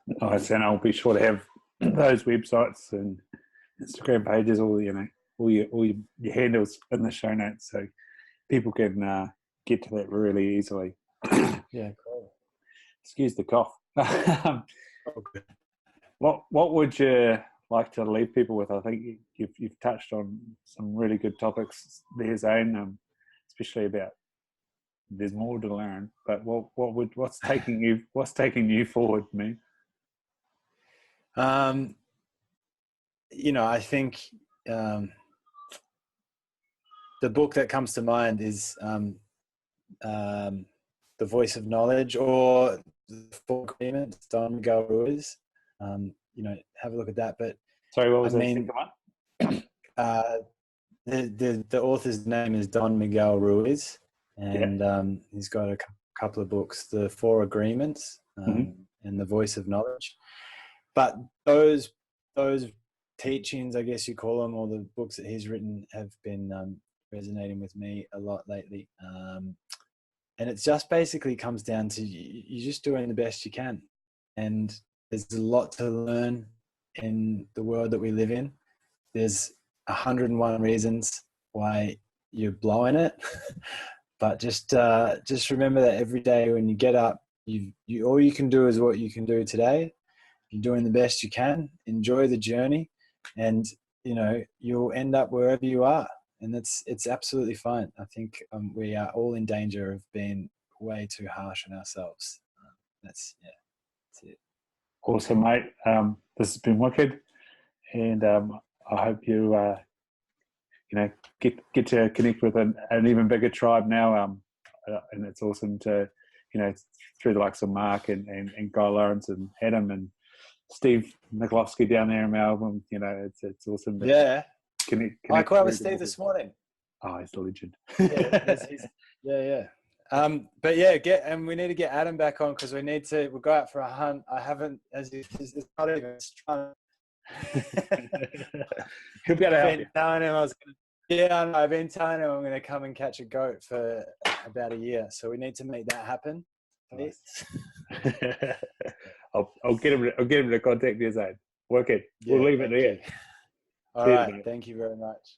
Nice, and I'll be sure to have those websites and Instagram pages, all your handles in the show notes, so people can get to that really easily. Yeah, cool. Excuse the cough. What would you like to leave people with? I think you've touched on some really good topics there, Zane, especially about there's more to learn. But what's taking you forward, man? I think the book that comes to mind is The Voice of Knowledge, or The Four Agreements, Don Miguel Ruiz. Have a look at that. But sorry, what was the second one? The author's name is Don Miguel Ruiz, and he's got a couple of books, The Four Agreements and The Voice of Knowledge. But those teachings, I guess you call them, or the books that he's written, have been resonating with me a lot lately. And it just basically comes down to you just doing the best you can. And there's a lot to learn in the world that we live in. There's 101 reasons why you're blowing it. But just remember that every day when you get up, you all you can do is what you can do today. You're doing the best you can. Enjoy the journey, and you'll end up wherever you are. And it's absolutely fine. I think we are all in danger of being way too harsh on ourselves. That's it. Awesome, mate. This has been wicked, and I hope you get to connect with an even bigger tribe now. And it's awesome to through the likes of Mark and Guy Lawrence and Adam and Steve Nikolowski down there in Melbourne. It's awesome. Connect I caught up with Steve this morning. Oh, he's a legend. Yeah. But yeah, and we need to get Adam back on, because we'll go out for a hunt. I haven't, it's not even strong. He'll be able to help you. I've been telling him I'm going to come and catch a goat for about a year. So we need to make that happen, please. I'll get him to contact you, Zane. Work it. We'll leave it there. All right. Thank you very much.